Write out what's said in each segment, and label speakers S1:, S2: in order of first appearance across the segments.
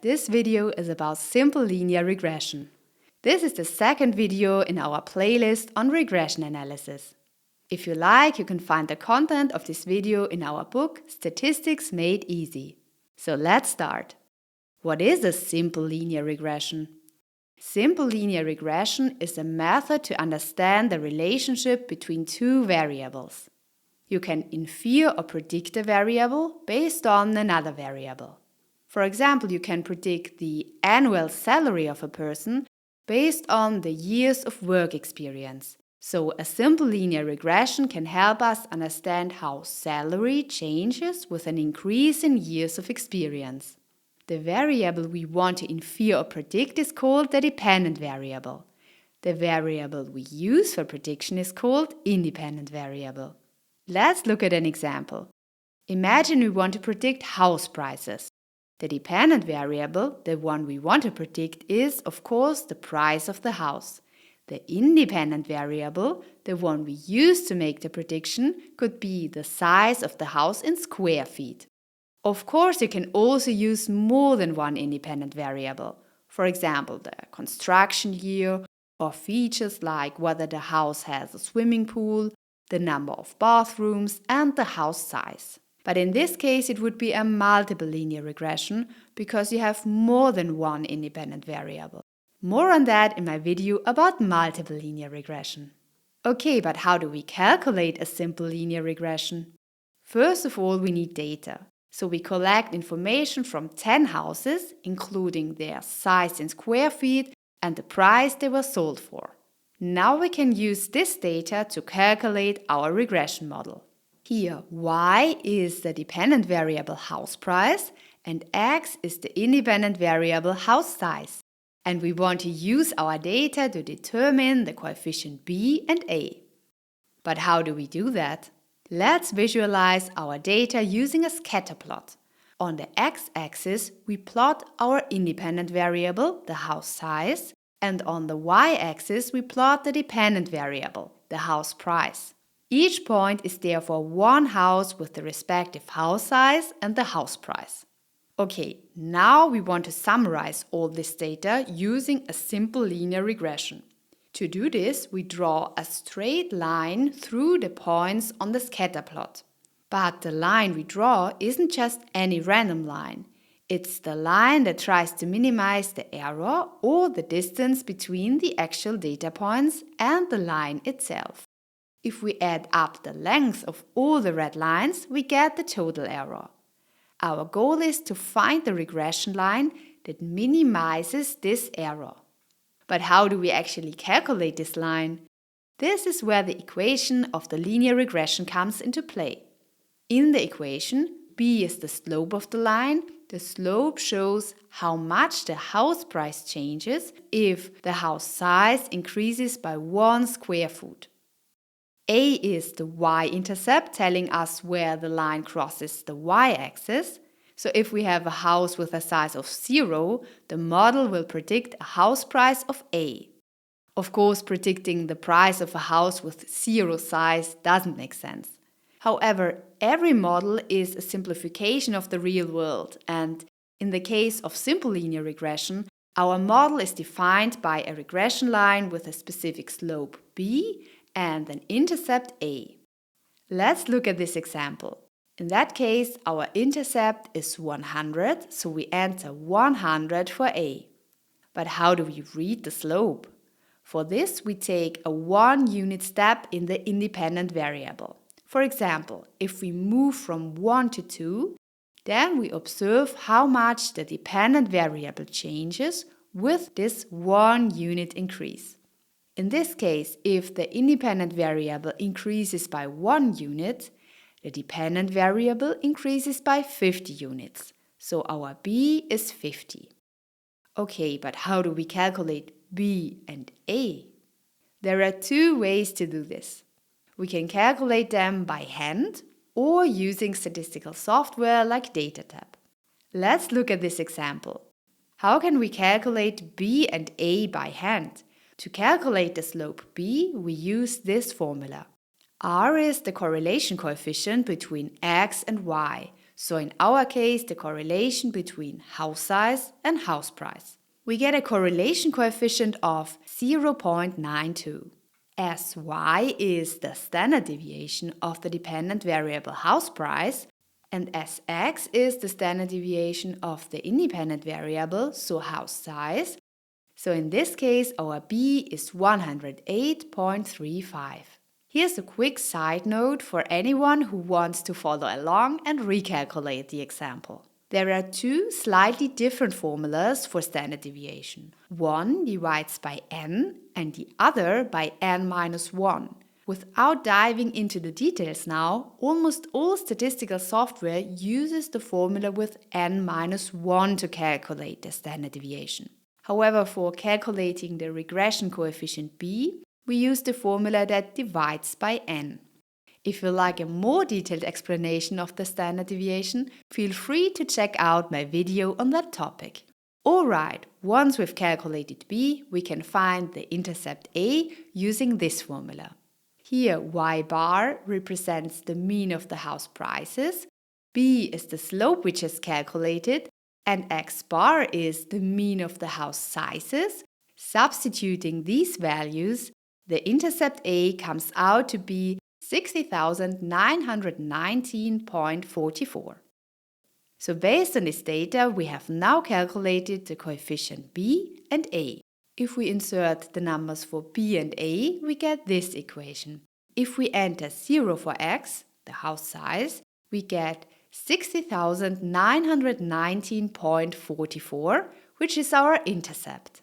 S1: This video is about simple linear regression. This is the second video in our playlist on regression analysis. If you like, you can find the content of this video in our book, Statistics Made Easy. So let's start. What is a simple linear regression? Simple linear regression is a method to understand the relationship between two variables. You can infer or predict a variable based on another variable. For example, you can predict the annual salary of a person based on the years of work experience. So a simple linear regression can help us understand how salary changes with an increase in years of experience. The variable we want to infer or predict is called the dependent variable. The variable we use for prediction is called independent variable. Let's look at an example. Imagine we want to predict house prices. The dependent variable, the one we want to predict, is, of course, the price of the house. The independent variable, the one we use to make the prediction, could be the size of the house in square feet. Of course, you can also use more than one independent variable. For example, the construction year or features like whether the house has a swimming pool, the number of bathrooms, and the house size. But in this case, it would be a multiple linear regression because you have more than one independent variable. More on that in my video about multiple linear regression. Okay, but how do we calculate a simple linear regression? First of all, we need data. So we collect information from 10 houses, including their size in square feet and the price they were sold for. Now we can use this data to calculate our regression model. Here, y is the dependent variable house price and x is the independent variable house size. And we want to use our data to determine the coefficient b and a. But how do we do that? Let's visualize our data using a scatter plot. On the x-axis, we plot our independent variable, the house size, and on the y-axis, we plot the dependent variable, the house price. Each point is therefore one house with the respective house size and the house price. Okay, now we want to summarize all this data using a simple linear regression. To do this, we draw a straight line through the points on the scatter plot. But the line we draw isn't just any random line. It's the line that tries to minimize the error or the distance between the actual data points and the line itself. If we add up the length of all the red lines, we get the total error. Our goal is to find the regression line that minimizes this error. But how do we actually calculate this line? This is where the equation of the linear regression comes into play. In the equation, b is the slope of the line. The slope shows how much the house price changes if the house size increases by 1 square foot. A is the y-intercept, telling us where the line crosses the y-axis. So if we have a house with a size of 0, the model will predict a house price of A. Of course, predicting the price of a house with 0 size doesn't make sense. However, every model is a simplification of the real world, and in the case of simple linear regression, our model is defined by a regression line with a specific slope b and an intercept a. Let's look at this example. In that case, our intercept is 100, so we enter 100 for a. But how do we read the slope? For this, we take a 1-unit step in the independent variable. For example, if we move from 1 to 2, then we observe how much the dependent variable changes with this 1-unit increase. In this case, if the independent variable increases by 1 unit, the dependent variable increases by 50 units. So our b is 50. Okay, but how do we calculate b and a? There are two ways to do this. We can calculate them by hand or using statistical software like DATAtab. Let's look at this example. How can we calculate b and a by hand? To calculate the slope b, we use this formula. R is the correlation coefficient between x and y, So in our case, the correlation between house size and house price. We get a correlation coefficient of 0.92. As y is the standard deviation of the dependent variable house price, and as x is the standard deviation of the independent variable, so house size, so in this case our b is 108.35. Here's a quick side note for anyone who wants to follow along and recalculate the example. There are two slightly different formulas for standard deviation. One divides by n and the other by n minus 1. Without diving into the details now, almost all statistical software uses the formula with n minus 1 to calculate the standard deviation. However, for calculating the regression coefficient b, we use the formula that divides by n. If you like a more detailed explanation of the standard deviation, feel free to check out my video on that topic. Alright, once we've calculated b, we can find the intercept a using this formula. Here y bar represents the mean of the house prices, b is the slope we just calculated, and x bar is the mean of the house sizes. Substituting these values, the intercept a comes out to be 60,919.44. So based on this data, we have now calculated the coefficient b and a. If we insert the numbers for b and a, we get this equation. If we enter 0 for x, the house size, we get 60,919.44, which is our intercept.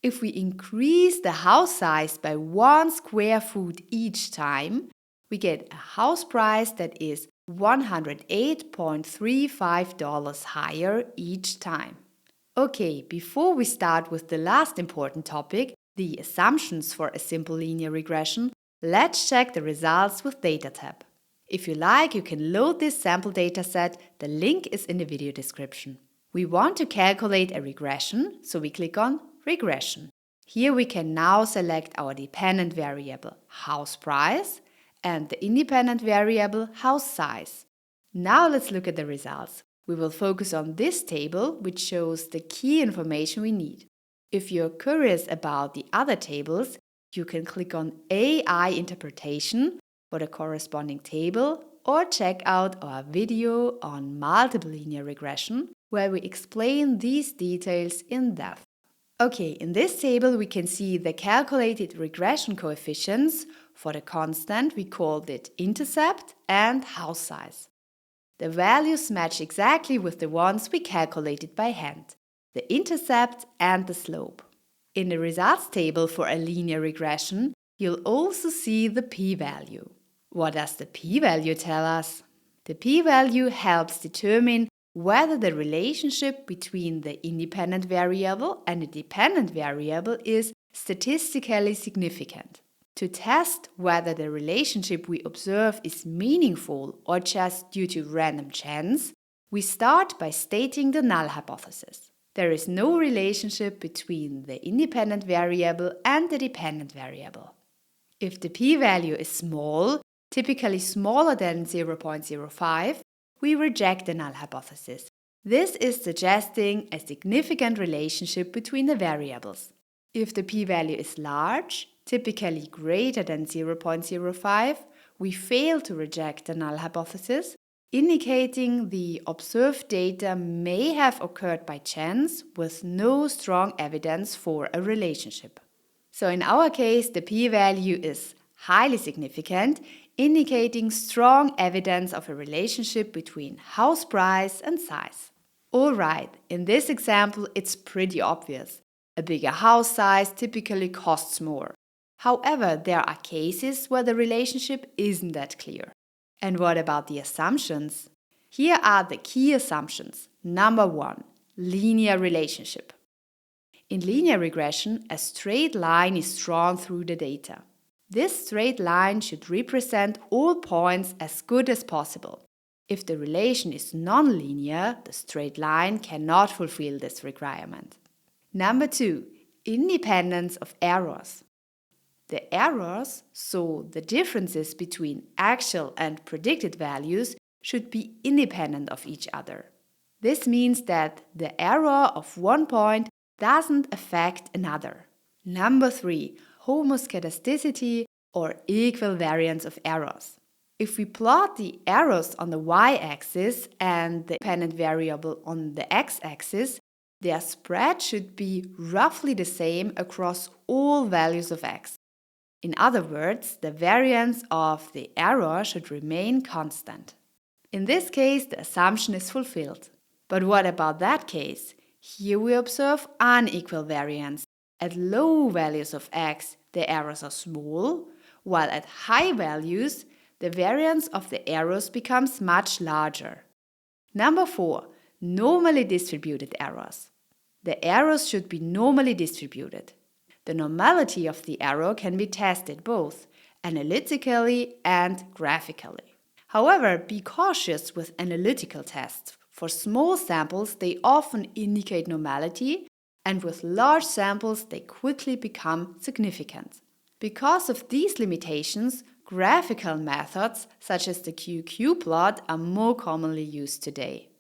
S1: If we increase the house size by 1 square foot each time, we get a house price that is $108.35 higher each time. Okay, before we start with the last important topic, the assumptions for a simple linear regression, let's check the results with DATAtab. If you like, you can load this sample dataset, the link is in the video description. We want to calculate a regression, so we click on Regression. Here we can now select our dependent variable house price and the independent variable house size. Now let's look at the results. We will focus on this table, which shows the key information we need. If you're curious about the other tables, you can click on AI interpretation for the corresponding table or check out our video on multiple linear regression, where we explain these details in depth. Okay, in this table we can see the calculated regression coefficients. For the constant, we called it intercept and house size. The values match exactly with the ones we calculated by hand, the intercept and the slope. In the results table for a linear regression, you'll also see the p-value. What does the p-value tell us? The p-value helps determine whether the relationship between the independent variable and the dependent variable is statistically significant. To test whether the relationship we observe is meaningful or just due to random chance, we start by stating the null hypothesis. There is no relationship between the independent variable and the dependent variable. If the p-value is small, typically smaller than 0.05, we reject the null hypothesis. This is suggesting a significant relationship between the variables. If the p-value is large, typically greater than 0.05, we fail to reject the null hypothesis, indicating the observed data may have occurred by chance with no strong evidence for a relationship. So in our case, the p-value is highly significant, indicating strong evidence of a relationship between house price and size. Alright, in this example it's pretty obvious. A bigger house size typically costs more. However, there are cases where the relationship isn't that clear. And what about the assumptions? Here are the key assumptions. Number 1, linear relationship. In linear regression, a straight line is drawn through the data. This straight line should represent all points as good as possible. If the relation is non-linear, the straight line cannot fulfill this requirement. Number 2, independence of errors. The errors, so the differences between actual and predicted values, should be independent of each other. This means that the error of one point doesn't affect another. Number 3, homoscedasticity or equivariance of errors. If we plot the errors on the y-axis and the dependent variable on the x-axis, their spread should be roughly the same across all values of x. In other words, the variance of the error should remain constant. In this case, the assumption is fulfilled. But what about that case? Here we observe unequal variance. At low values of x, the errors are small, while at high values, the variance of the errors becomes much larger. Number 4, normally distributed errors. The errors should be normally distributed. The normality of the error can be tested both analytically and graphically. However, be cautious with analytical tests. For small samples, they often indicate normality, and with large samples, they quickly become significant. Because of these limitations, graphical methods such as the QQ plot are more commonly used today.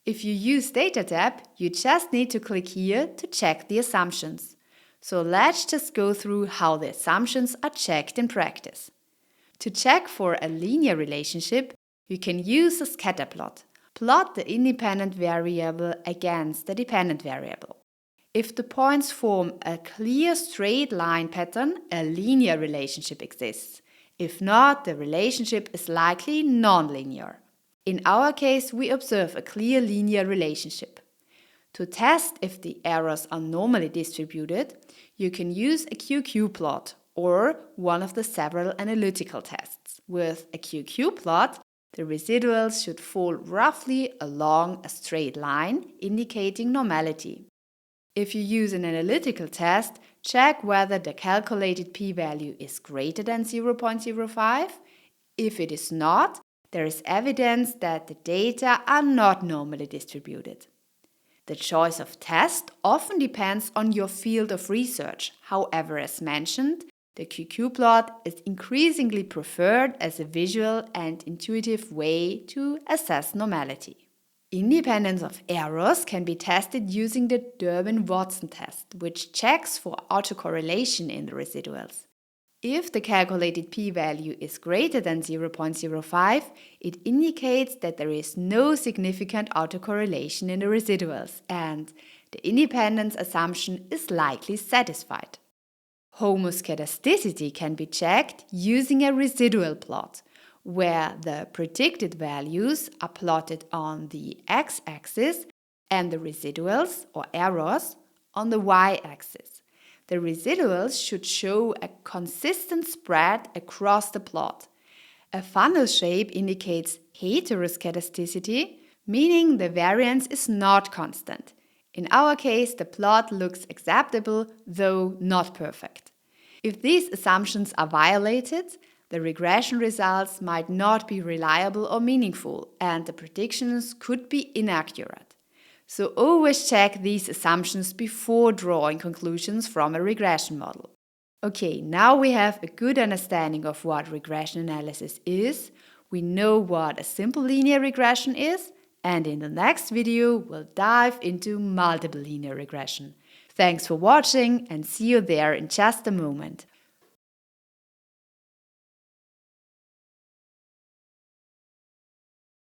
S1: If you use DATAtab, you just need to click here to check the assumptions. So let's just go through how the assumptions are checked in practice. To check for a linear relationship, you can use a scatter plot. Plot the independent variable against the dependent variable. If the points form a clear straight line pattern, a linear relationship exists. If not, the relationship is likely nonlinear. In our case, we observe a clear linear relationship. To test if the errors are normally distributed, you can use a QQ plot or one of the several analytical tests. With a QQ plot, the residuals should fall roughly along a straight line, indicating normality. If you use an analytical test, check whether the calculated p-value is greater than 0.05. If it is not, there is evidence that the data are not normally distributed. The choice of test often depends on your field of research. However, as mentioned, the QQ plot is increasingly preferred as a visual and intuitive way to assess normality. Independence of errors can be tested using the Durbin-Watson test, which checks for autocorrelation in the residuals. If the calculated p-value is greater than 0.05, it indicates that there is no significant autocorrelation in the residuals and the independence assumption is likely satisfied. Homoscedasticity can be checked using a residual plot, where the predicted values are plotted on the x-axis and the residuals or errors on the y-axis. The residuals should show a consistent spread across the plot. A funnel shape indicates heteroscedasticity, meaning the variance is not constant. In our case, the plot looks acceptable, though not perfect. If these assumptions are violated, the regression results might not be reliable or meaningful, and the predictions could be inaccurate. So always check these assumptions before drawing conclusions from a regression model. Okay, now we have a good understanding of what regression analysis is, we know what a simple linear regression is, and in the next video we'll dive into multiple linear regression. Thanks for watching and see you there in just a moment.